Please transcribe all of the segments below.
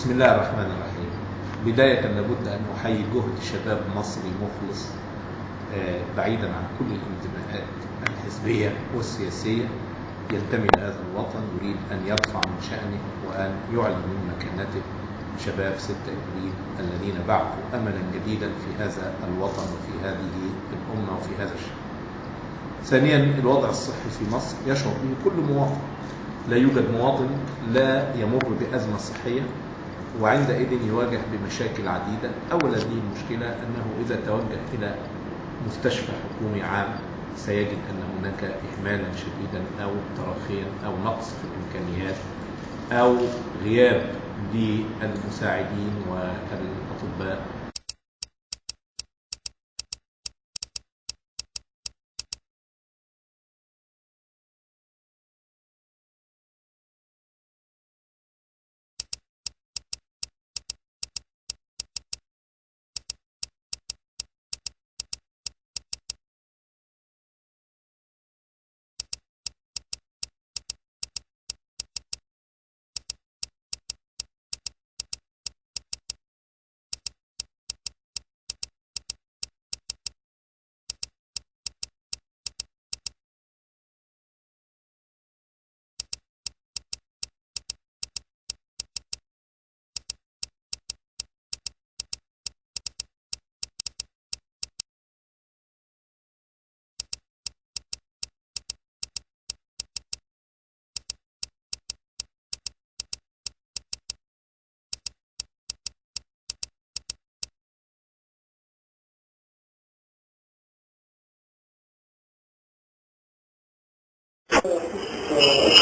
بسم الله الرحمن الرحيم. بداية لابد أن أحيي جهد شباب مصري مخلص بعيدا عن كل الانتماءات الحزبية والسياسية، ينتمي لهذا الوطن، يريد أن يرفع من شأنه وأن يعلن من مكانته. شباب 6 إبريل الذين بعثوا أملا جديدا في هذا الوطن وفي هذه الأمة وفي هذا الشعب. ثانيا، الوضع الصحي في مصر يشعر به كل مواطن. لا يوجد مواطن لا يمر بأزمة صحية، وعندئذ يواجه بمشاكل عديدة. أول هذه المشكلة أنه إذا توجه إلى مستشفى حكومي عام سيجد أن هناك إهمالا شديدا أو تراخيا أو نقص في الإمكانيات أو غياب للمساعدين والأطباء.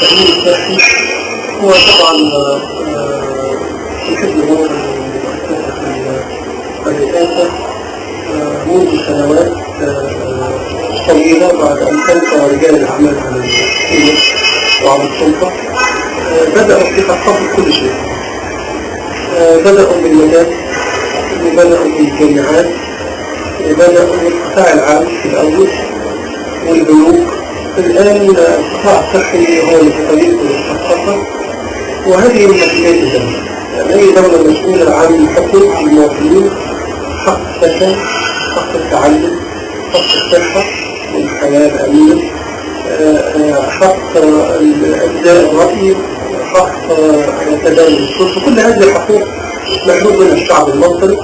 التأمين الصحي هو طبعا يحب مصر مؤسسة الرئاسة منذ سنوات طويلة بعد أن تنقى رجال الأعمال عن الحكومة وعن السلطة. بدأوا في تخطيط كل شيء. بدأوا بالمدارس، بدأوا بالجامعات، بدأوا بالقطاع العام في الأول والبنوك. الآن القطاع الصحي هو المتطلب للثقافة، وهذه من مسؤوليات الدولة. يعني أي دولة مسؤولة عن حقوق المواطنين، حق السكن، حق التعلم، حق الصحة والحياة الأمنة، حق إبداء الرأي، حق تبادل السلطة. كل هذه الحقوق محروم من الشعب المصري.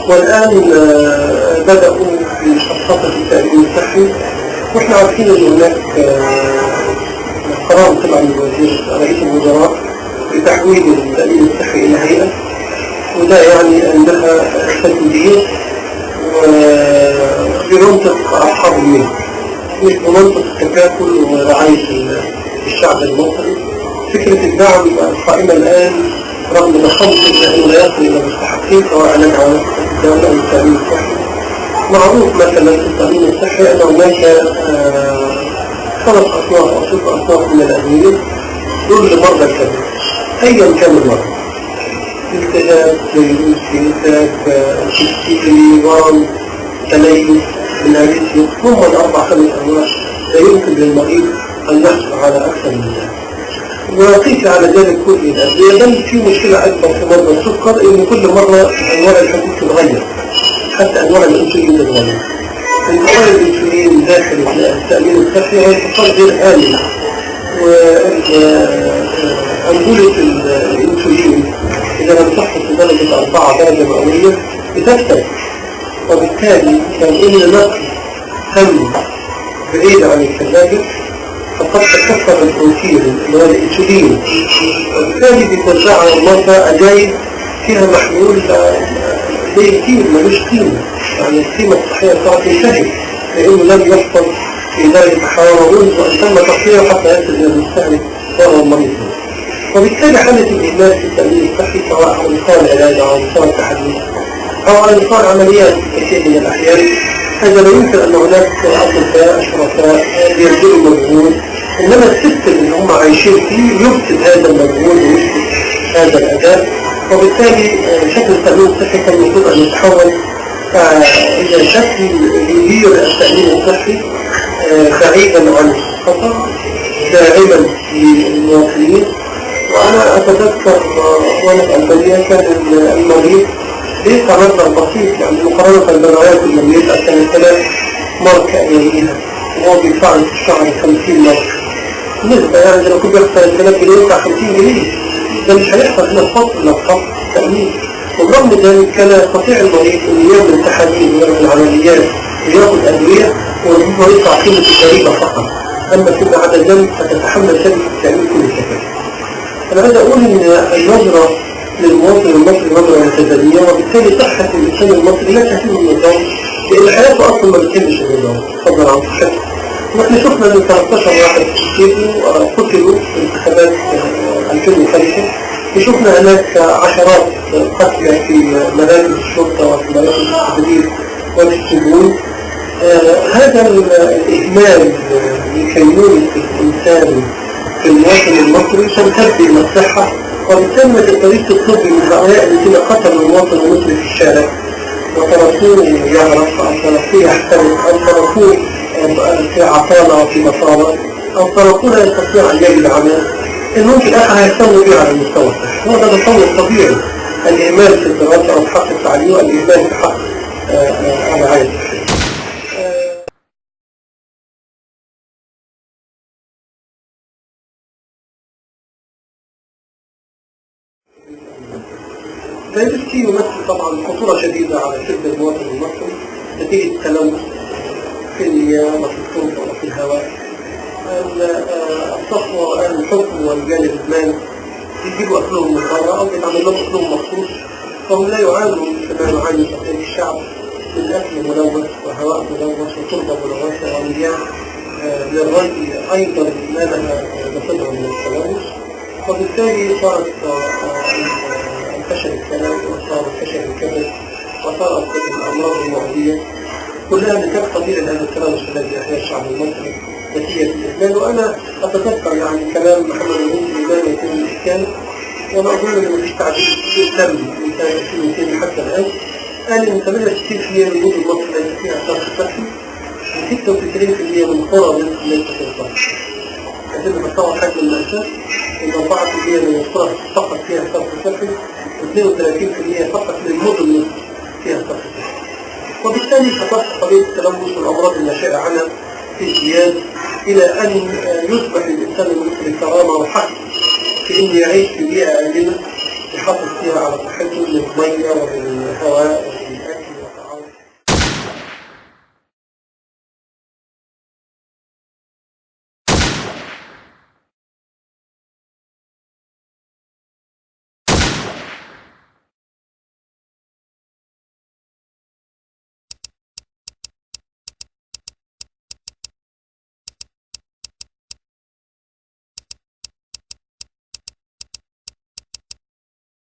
والآن بدأوا بخطة التأمين الصحي، واحنا عارفين ان هناك قرار طلع من رئيس الوزراء بتحويل التأمين الصحي الى هيئة، وده يعني انها تدبير وبمنطق اصحاب الملك، مش بمنطق التكافل ورعاية الشعب المصري. فكرة الدعم القائمة الان رغم ضخامة انه لا يصل الى المستحقين سواء عن الدولة او التأمين الصحي. معروف مثلا في التأمين الصحي أن هناك 5 أصناف أو 6 أصناف من الأدوية دول لمرضى الكبد أيا كان المرض، التهاب، فيروس، إمساك، كيستيكلي، ورم، تليف، بلاريسيوس. هم 4-5 أنواع لا يمكن للمريض أن يحصل على أكثر من ذلك. وقيس على ذلك كل الأدوية. بل في مشكلة أكبر في مرضى السكر إن كل مرة أنواع الحبوب تتغير، حتى أنواع الأنسولين تتغير. انتقال الأنسولين داخل التأمين الصحي هو انتقال غير آمن، وأنبولة الأنسولين إذا لم تحصل في درجة 4 درجة مئوية بتفتر، وبالتالي كان إن نقل هم بعيد عن الثلاجة فقد تكسر البروتين اللي هو الأنسولين، وبالتالي بترجع المرضى أجايب فيها محلول زي كتير ملوش قيمة. يعني القيمة الصحية بتاعته تنتهي لأنه لم يحصل في درجة حرارة منذ أن تم تصنيعه حتى يصل إلى المستهلك وهو المريض. وبالتالي حالة الإهمال في التأمين الصحي سواء على مستوى العلاج أو على مستوى التحديث أو على مستوى العمليات في كثير من الأحيان، هذا لا يمكن أن هناك أطباء شركاء يبذلوا مجهود، إنما السيستم اللي هم عايشين فيه يفسد هذا المجهود ويفسد هذا الأداء. وبالتالي شكل التأمين الصحي كان المفروض أن يتحول إلى شكل يدير التأمين الصحي بعيدا عن الخطر، داعما للمواطنين وأنا أتذكر وأنا في ألبانيا كان المريض ليس مبلغ بسيط، يعني مقارنة بالروايات اللي بيبقى كان 3 مارك أياميها وهو بيدفع في الشهر 50 مارك. نسبة يعني لو كنت بيخسر 3000 جنيه يدفع 50 جنيه، ده مش هيحصل هنا الفصل لو فصل تأمين. وبرغم ذلك كان يستطيع المريض أن يعمل تحاليل ويعمل عمليات وياخذ أدوية وهو يدفع قيمة الضريبة فقط، أما كل عدد ذلك فتتحمل شركة التأمين كل التكاليف. أنا عايز أقول إن النظرة للمواطن المصري نظرة متدنية، وبالتالي صحة الإنسان المصري لا تهم النظام، لأن حياته أصلا ما بتهمش النظام فضلا عن صحته. ونحن شفنا أن 13 واحد قتلوا في انتخابات 2005، وشفنا هناك عشرات قتلى في مراكز الشرطة وفي مراكز التدريب وفي السجون. هذا الإهمال لكينونة الإنسان في المواطن المصري تمتد إلى الصحة، وبالتالي ما تقدريش تطلبي من هؤلاء الذين قتلوا المواطن المصري في الشارع وتركوه يعرف أو تركوه يحترق أو تركوه في عطالة في بطالة أو تركوه لا يستطيع أن يجد عمل، إنهم في الآخر هيهتموا بيه على المستوى الصحي. هو ده تصور طبيعي، الإهمال في الدراسة أو في حق التعليم والإهمال في حق الرعاية الصحية. فيبكي يمثل طبعا خطورة شديدة على شدة المواطن المصري نتيجة التلوث في المياه وفي التربة وفي الهواء. الصفوة الحكم والجانب المالي يجيبوا أكلهم من برا أو يتعمل لهم أكلهم مخصوص، فهم لا يعانوا كما يعاني بقية الشعب من أكل ملوث وهواء ملوث وتربة ملوثة ومياه للري أيضا ما لها نصيبها من التلوث. وبالتالي صارت انتشر الكلام وصار انتشر الكبد وصارت الأمراض المعدية كلها نتاج طبيعي لهذا التلوث الذي يحيا الشعب المصري نتيجة الإهمال. وأنا أتذكر يعني كلام محمد المنصري لا يتم الإحكام، وأنا أظن أنه مفيش تعديل تم من سنة 2002 حتى الآن. قال إن 68% من وجود مصر ليس فيها صرف صحي، و96% من قرى مصر ليس فيها صرف. يتم تصور حجم المأساة إن 4% من القرى فقط فيها صرف صحي، و32% فقط من مدن مصر فيها صرف صحي. وبالتالي تصبح قضية التلوث والأمراض الناشئة عنها في ازدياد إلى أن يصبح الإنسان المصري كرامة وحق في أن يعيش في بيئة آمنة يحافظ فيها على صحته من المية ومن الهواء